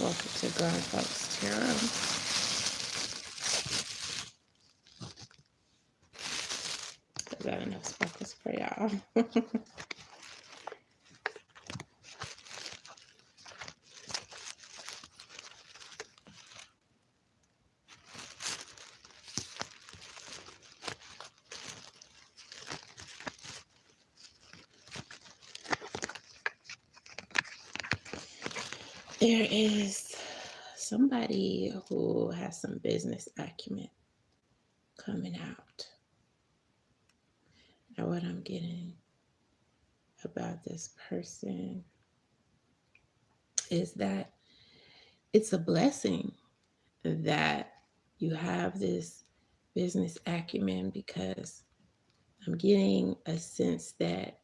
Welcome to Grown Folks Tarot. I got enough sparkles for y'all. There is somebody who has some business acumen coming out. Now, what I'm getting about this person is that it's a blessing that you have this business acumen, because I'm getting a sense that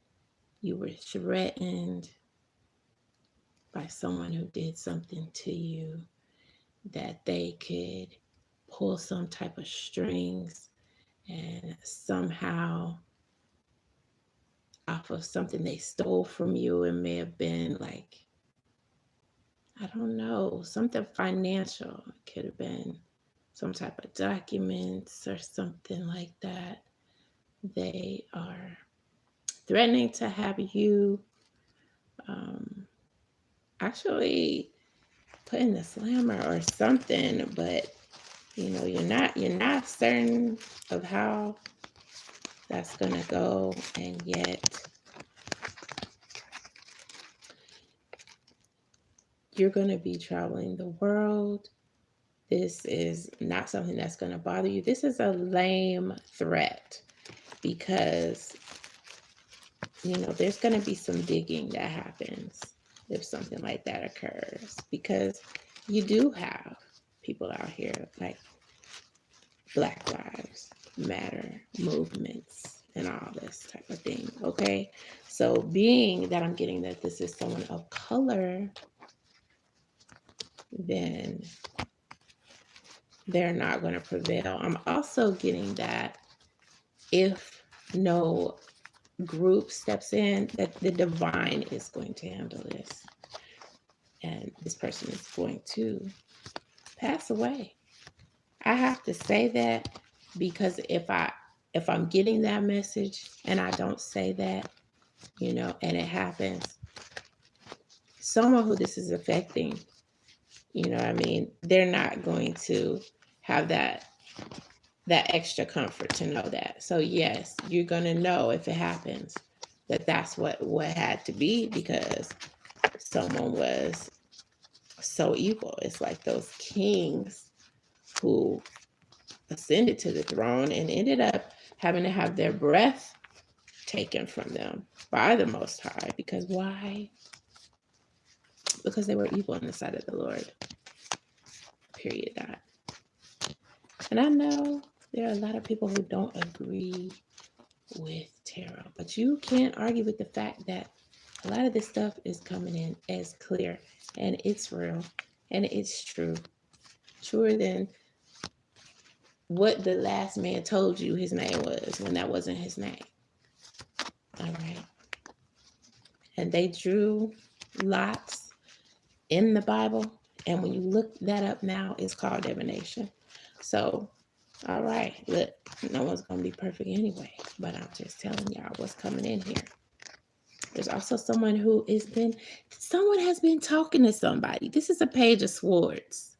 you were threatened by someone who did something to you, that they could pull some type of strings and somehow off of something they stole from you. It may have been like, I don't know, something financial. It could have been some type of documents or something like that. They are threatening to have you actually put in the slammer or something, but you're not certain of how that's gonna go, and yet you're gonna be traveling the world. This is not something that's gonna bother you. This is a lame threat, because there's gonna be some digging that happens if something like that occurs, because you do have people out here like Black Lives Matter movements and all this type of thing. Okay, so being that I'm getting that this is someone of color, then they're not going to prevail. I'm also getting that if no group steps in, that the divine is going to handle this, and this person is going to pass away. I have to say that, because if I'm getting that message and I don't say that, and it happens, someone who this is affecting, they're not going to have that extra comfort to know that. So yes, you're going to know if it happens that that's what had to be, because someone was so evil. It's like those kings who ascended to the throne and ended up having to have their breath taken from them by the Most High. Because why? Because they were evil in the sight of the Lord. Period. That. And I know there are a lot of people who don't agree with tarot, but you can't argue with the fact that a lot of this stuff is coming in as clear, and it's real, and it's true. Truer than what the last man told you his name was, when that wasn't his name. All right. And they drew lots in the Bible, and when you look that up now, it's called divination. So, all right, look, no one's going to be perfect anyway, but I'm just telling y'all what's coming in here. There's also someone someone has been talking to somebody. This is a Page of Swords.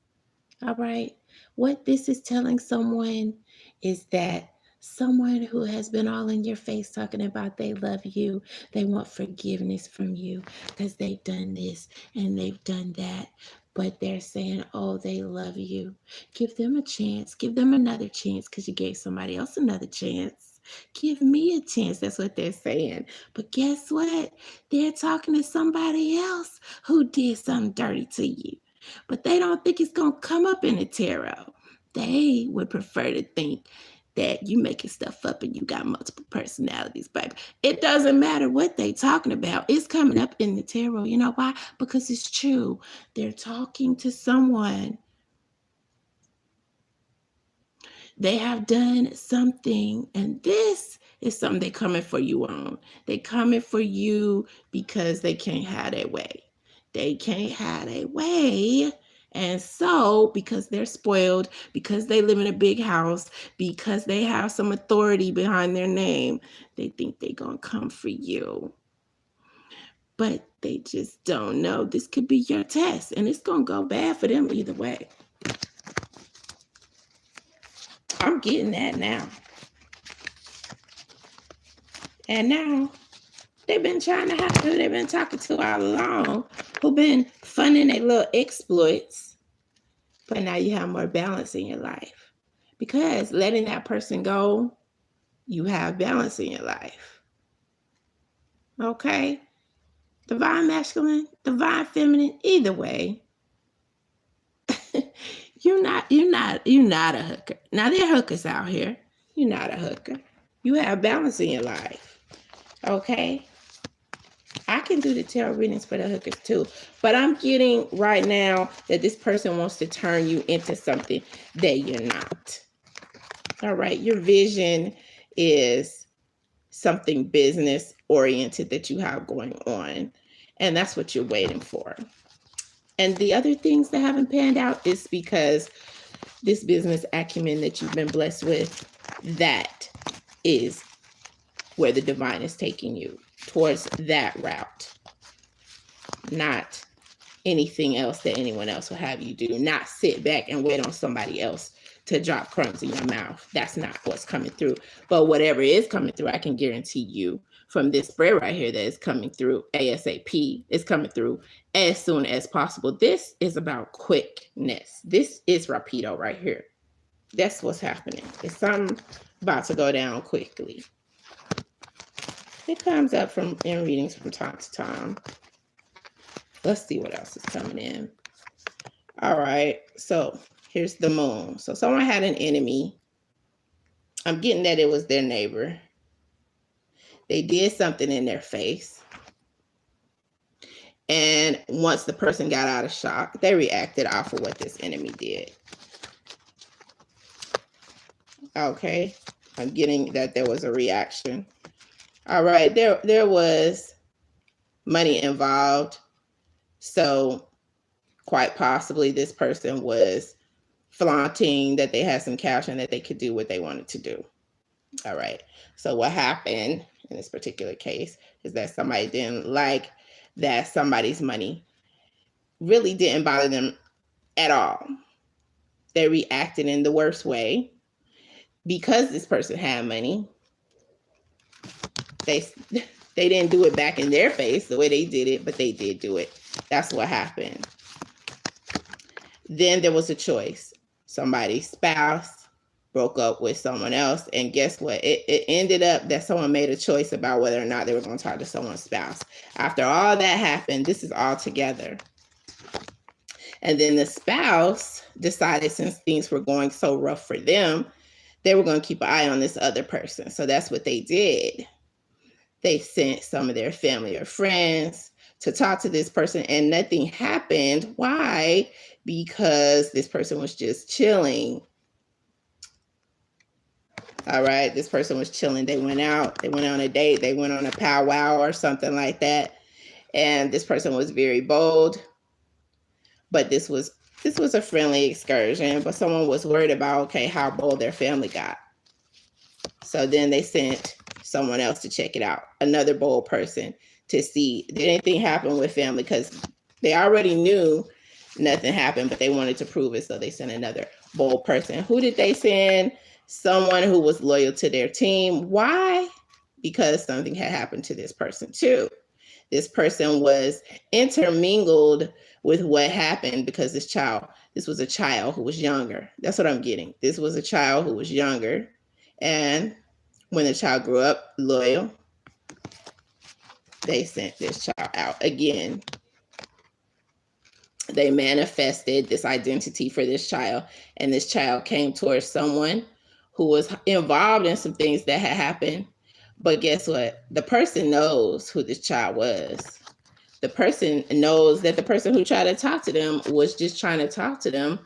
All right. What this is telling someone is that someone who has been all in your face talking about they love you, they want forgiveness from you because they've done this and they've done that, but they're saying, oh, they love you. Give them a chance. Give them another chance, because you gave somebody else another chance. Give me a chance. That's what they're saying. But guess what? They're talking to somebody else who did something dirty to you, but they don't think it's going to come up in the tarot. They would prefer to think that you making stuff up and you got multiple personalities, baby. It doesn't matter what they talking about. It's coming up in the tarot. You know why? Because it's true. They're talking to someone. They have done something, and this is something they coming for you on. They coming for you because they can't have their way. They can't have their way And so, because they're spoiled, because they live in a big house, because they have some authority behind their name, they think they're going to come for you. But they just don't know this could be your test, and it's going to go bad for them either way. I'm getting that now. And now, they've been trying to have who they've been talking to all along, who've been funding their little exploits. But now you have more balance in your life. Because letting that person go, you have balance in your life. Okay? Divine masculine, divine feminine, either way. You're not a hooker. Now there are hookers out here. You're not a hooker. You have balance in your life. Okay? I can do the tarot readings for the hookers too, but I'm getting right now that this person wants to turn you into something that you're not. All right, your vision is something business oriented that you have going on, and that's what you're waiting for. And the other things that haven't panned out is because this business acumen that you've been blessed with, that is where the divine is taking you, towards that route, not anything else that anyone else will have you do. Not sit back and wait on somebody else to drop crumbs in your mouth. That's not what's coming through. But whatever is coming through, I can guarantee you from this spread right here that is coming through ASAP. It's coming through as soon as possible. This is about quickness. This is rapido right here. That's what's happening. It's something about to go down quickly. It comes up in readings from time to time. Let's see what else is coming in. All right, so here's the moon. So someone had an enemy. I'm getting that it was their neighbor. They did something in their face. And once the person got out of shock, they reacted off of what this enemy did. Okay, I'm getting that there was a reaction. All right, there was money involved. So quite possibly this person was flaunting that they had some cash and that they could do what they wanted to do. All right. So what happened in this particular case is that somebody didn't like that somebody's money really didn't bother them at all. They reacted in the worst way because this person had money. They didn't do it back in their face the way they did it, but they did do it. That's what happened. Then there was a choice. Somebody's spouse broke up with someone else, and guess what? It ended up that someone made a choice about whether or not they were going to talk to someone's spouse. After all that happened, this is all together. And then the spouse decided, since things were going so rough for them, they were going to keep an eye on this other person. So that's what they did. They sent some of their family or friends to talk to this person, and nothing happened. Why? Because this person was just chilling. All right, this person was chilling. They went out. They went on a date. They went on a powwow or something like that. And this person was very bold. But this was a friendly excursion. But someone was worried about, okay, how bold their family got. So then they sent someone else to check it out, another bold person, to see did anything happen with family, because they already knew nothing happened, but they wanted to prove it. So they sent another bold person. Who did they send? Someone who was loyal to their team. Why? Because something had happened to this person too. This person was intermingled with what happened because this was a child who was younger. That's what I'm getting. This was a child who was younger. And when the child grew up loyal, they sent this child out again. They manifested this identity for this child, and this child came towards someone who was involved in some things that had happened. But guess what? The person knows who this child was. The person knows that the person who tried to talk to them was just trying to talk to them.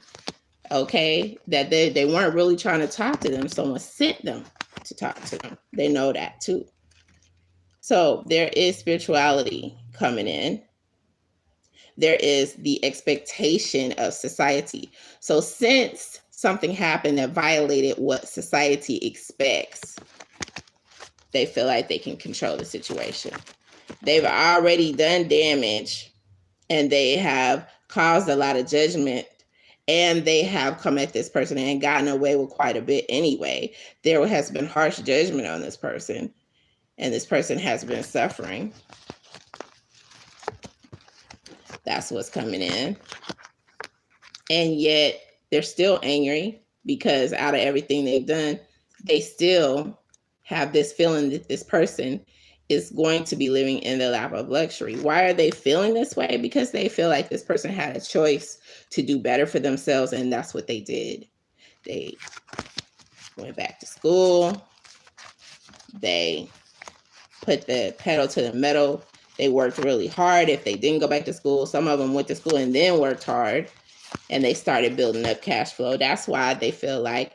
Okay, that they weren't really trying to talk to them. Someone sent them to talk to them. They know that too. So there is spirituality coming in. there is the expectation of society. So since something happened that violated what society expects, they feel like they can control the situation. They've already done damage, and they have caused a lot of judgment, and they have come at this person and gotten away with quite a bit anyway. There has been harsh judgment on this person, and this person has been suffering. That's what's coming in. And yet they're still angry because out of everything they've done, they still have this feeling that this person is going to be living in the lap of luxury. Why are they feeling this way? Because they feel like this person had a choice to do better for themselves, and that's what they did. They went back to school. They put the pedal to the metal. They worked really hard. If they didn't go back to school, some of them went to school and then worked hard, and they started building up cash flow. That's why they feel like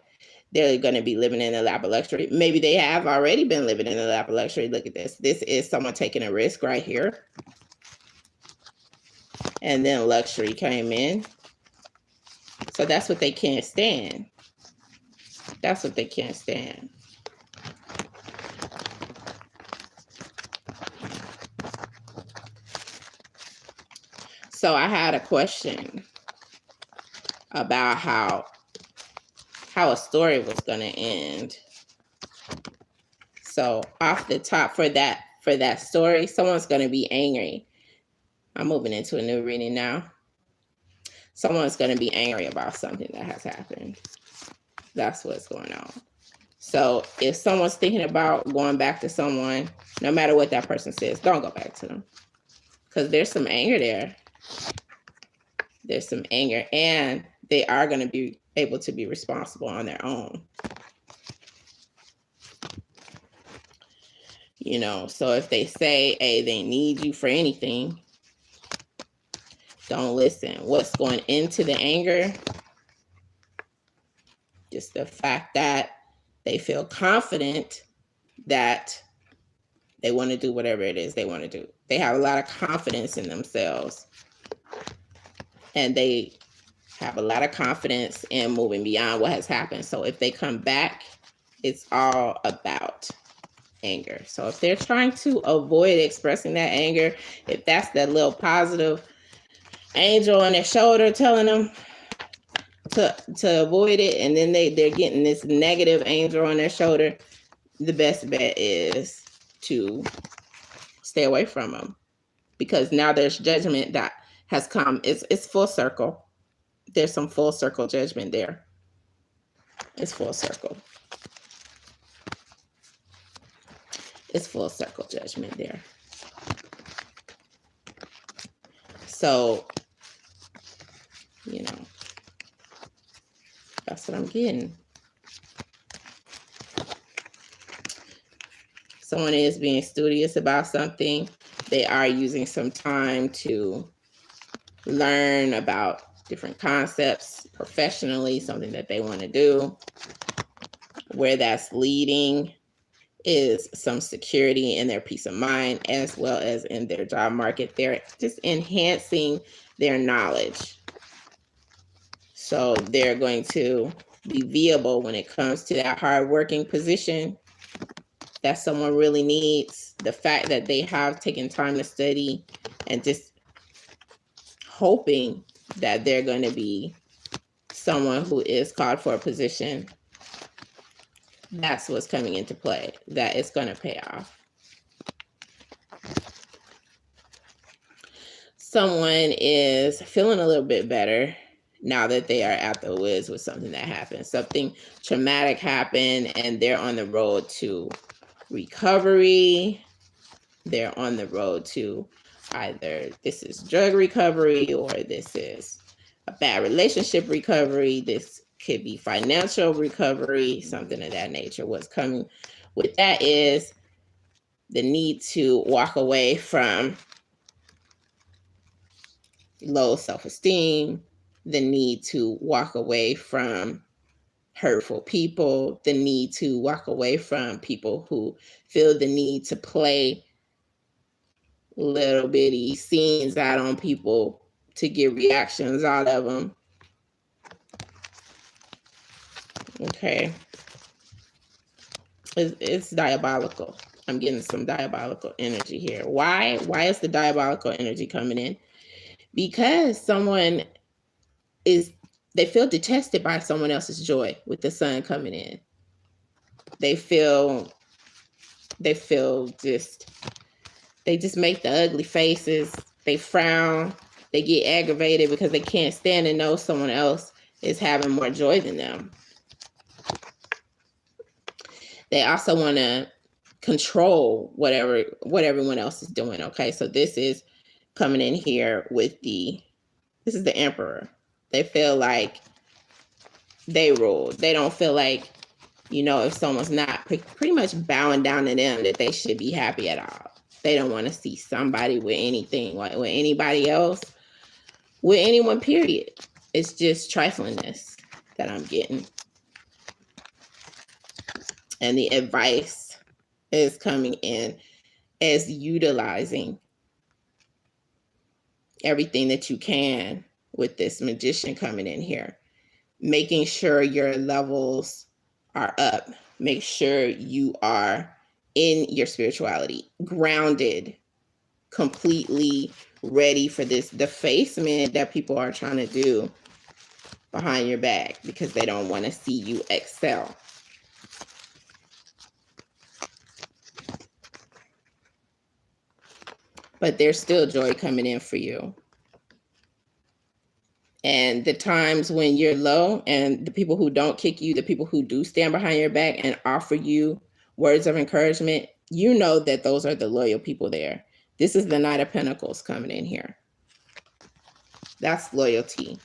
they're going to be living in the lap of luxury. Maybe they have already been living in the lap of luxury. Look at this. This is someone taking a risk right here. And then luxury came in. So that's what they can't stand. That's what they can't stand. So I had a question about how a story was going to end. So off the top for that story, someone's going to be angry. I'm moving into a new reading now. Someone's going to be angry about something that has happened. That's what's going on. So if someone's thinking about going back to someone, no matter what that person says, don't go back to them. Because there's some anger there. There's some anger, and they are going to be able to be responsible on their own. You know, so if they say, hey, they need you for anything, don't listen. What's going into the anger? Just the fact that they feel confident that they want to do whatever it is they want to do. They have a lot of confidence in themselves. And they have a lot of confidence in moving beyond what has happened. So if they come back, it's all about anger. So if they're trying to avoid expressing that anger, if that's that little positive angel on their shoulder telling them to avoid it, and then they're getting this negative angel on their shoulder, the best bet is to stay away from them, because now there's judgment that has come. It's full circle. There's some full circle judgment there. It's full circle. It's full circle judgment there. So, you know, that's what I'm getting. Someone is being studious about something. They are using some time to learn about different concepts professionally, something that they want to do. Where that's leading is some security in their peace of mind, as well as in their job market. They're just enhancing their knowledge. So they're going to be viable when it comes to that hardworking position that someone really needs. The fact that they have taken time to study and just hoping that they're going to be someone who is called for a position, that's what's coming into play, that it's going to pay off. Someone is feeling a little bit better now that they are at the woods with something that happened. Something traumatic happened, and they're on the road to recovery. They're on the road to either this is drug recovery, or this is a bad relationship recovery. This could be financial recovery, something of that nature. What's coming with that is the need to walk away from low self-esteem, the need to walk away from hurtful people, the need to walk away from people who feel the need to play little bitty scenes out on people to get reactions out of them. Okay. It's diabolical. I'm getting some diabolical energy here. Why is the diabolical energy coming in? Because someone they feel detested by someone else's joy with the sun coming in. They just make the ugly faces. They frown. They get aggravated because they can't stand to know someone else is having more joy than them. They also want to control what everyone else is doing. Okay, so this is coming in here with this is the Emperor. They feel like they rule. They don't feel like, if someone's not pretty much bowing down to them, that they should be happy at all. They don't want to see somebody with anything, like with anybody else, with anyone, period. It's just triflingness that I'm getting. And the advice is coming in as utilizing everything that you can with this Magician coming in here. Making sure your levels are up. Make sure you are in your spirituality, grounded, completely ready for this defacement that people are trying to do behind your back because they don't want to see you excel. But there's still joy coming in for you. And the times when you're low, and the people who don't kick you, the people who do stand behind your back and offer you words of encouragement, you know that those are the loyal people there. This is the Knight of Pentacles coming in here. That's loyalty.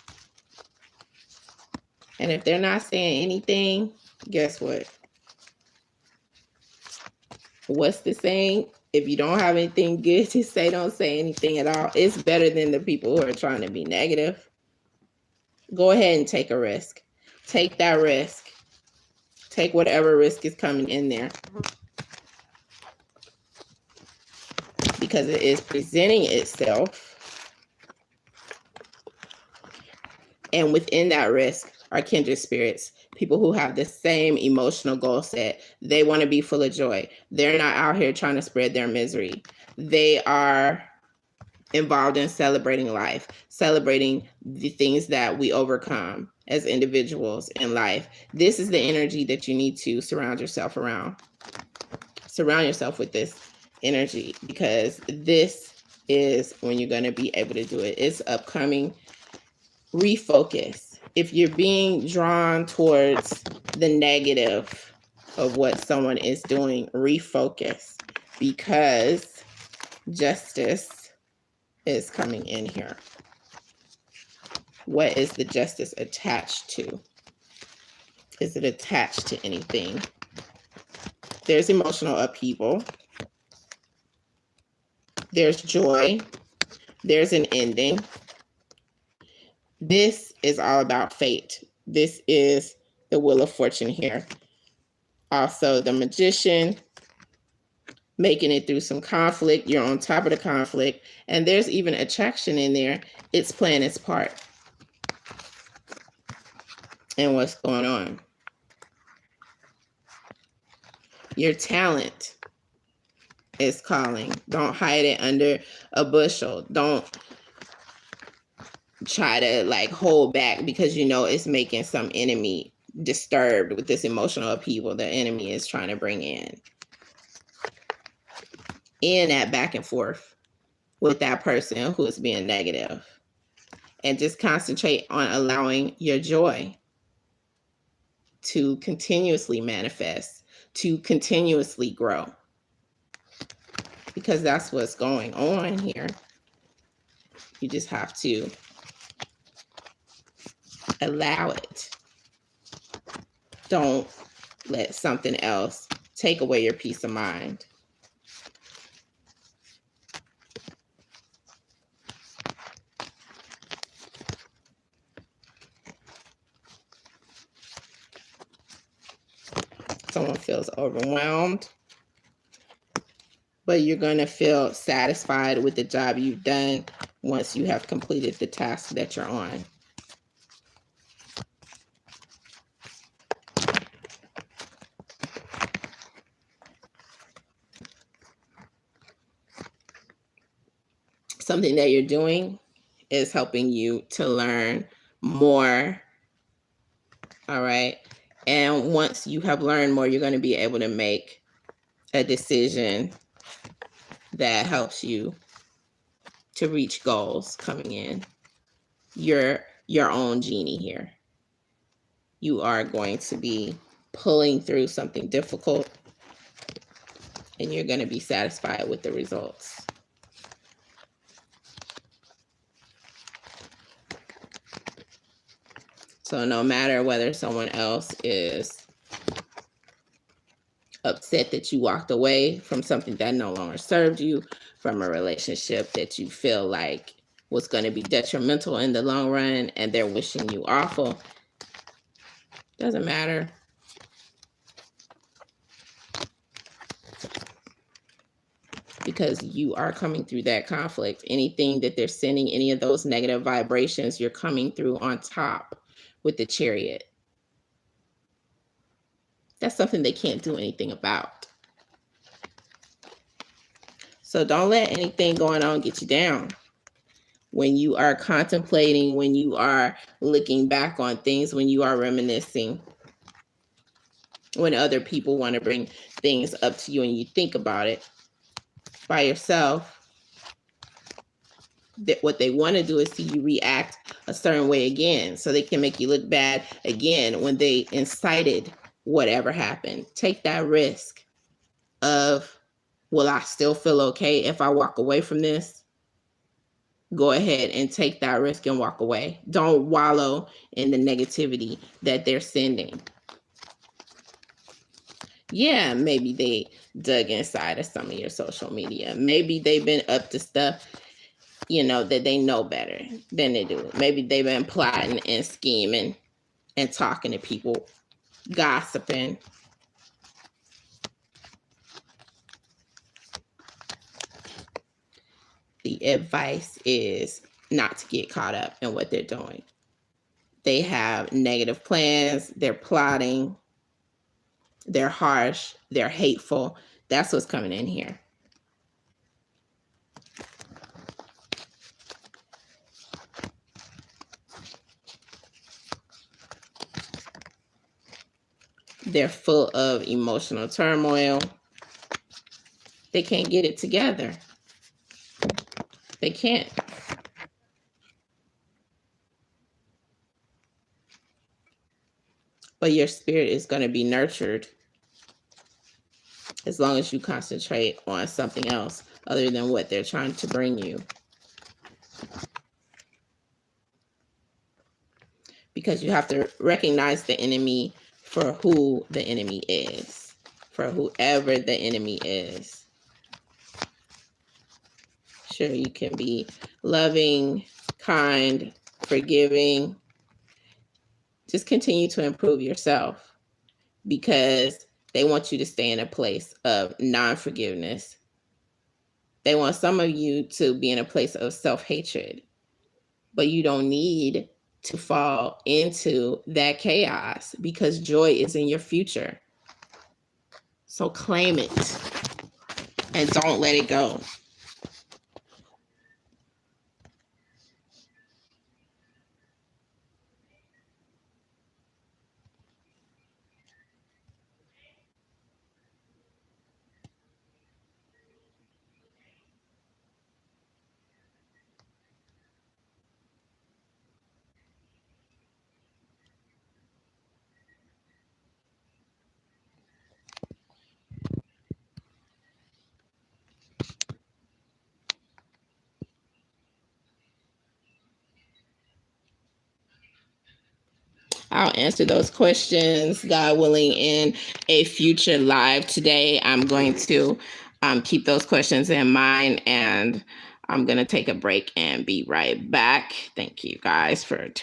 And if they're not saying anything, guess what? What's the saying? If you don't have anything good to say, don't say anything at all. It's better than the people who are trying to be negative. Go ahead and take a risk. Take that risk. Take whatever risk is coming in there. Because it is presenting itself. And within that risk are kindred spirits. People who have the same emotional goal set. They want to be full of joy. They're not out here trying to spread their misery. They are involved in celebrating life, celebrating the things that we overcome as individuals in life. This is the energy that you need to surround yourself around. Surround yourself with this energy, because this is when you're going to be able to do it. It's upcoming. Refocus. If you're being drawn towards the negative of what someone is doing, refocus, because justice is coming in here. What is the justice attached to? Is it attached to anything? There's emotional upheaval. There's joy. There's an ending. This is all about fate. This is the Wheel of Fortune here. Also, the Magician, making it through some conflict. You're on top of the conflict. And there's even attraction in there. It's playing its part. And what's going on? Your talent is calling. Don't hide it under a bushel. Don't try to hold back because it's making some enemy disturbed with this emotional upheaval the enemy is trying to bring in that back and forth with that person who is being negative. And just concentrate on allowing your joy to continuously manifest, to continuously grow. Because that's what's going on here. You just have to allow it. Don't let something else take away your peace of mind. Someone feels overwhelmed, but you're going to feel satisfied with the job you've done. once you have completed the task that you're on. Something that you're doing is helping you to learn more. All right. And once you have learned more, you're going to be able to make a decision that helps you to reach goals coming in. You're your own genie here. You are going to be pulling through something difficult, and you're going to be satisfied with the results. So no matter whether someone else is upset that you walked away from something that no longer served you, from a relationship that you feel like was going to be detrimental in the long run, and they're wishing you awful, doesn't matter. Because you are coming through that conflict. Anything that they're sending, any of those negative vibrations, you're coming through on top with the Chariot. That's something they can't do anything about. So don't let anything going on get you down. When you are contemplating, when you are looking back on things, when you are reminiscing, when other people want to bring things up to you and you think about it by yourself, that what they want to do is see you react a certain way again, so they can make you look bad again when they incited whatever happened. Take that risk of, will I still feel okay if I walk away from this? Go ahead and take that risk and walk away. Don't wallow in the negativity that they're sending. Yeah, maybe they dug inside of some of your social media. Maybe they've been up to stuff, that they know better than they do. Maybe they've been plotting and scheming and talking to people, gossiping. The advice is not to get caught up in what they're doing. They have negative plans, they're plotting, they're harsh, they're hateful. That's what's coming in here. They're full of emotional turmoil. They can't get it together. They can't. But your spirit is going to be nurtured as long as you concentrate on something else other than what they're trying to bring you. Because you have to recognize the enemy for who the enemy is, for whoever the enemy is. Sure, you can be loving, kind, forgiving. Just continue to improve yourself, because they want you to stay in a place of non-forgiveness. They want some of you to be in a place of self-hatred, but you don't need to fall into that chaos, because joy is in your future. So claim it and don't let it go. I'll answer those questions, God willing, in a future live today. I'm going to keep those questions in mind, and I'm going to take a break and be right back. Thank you guys for tuning in.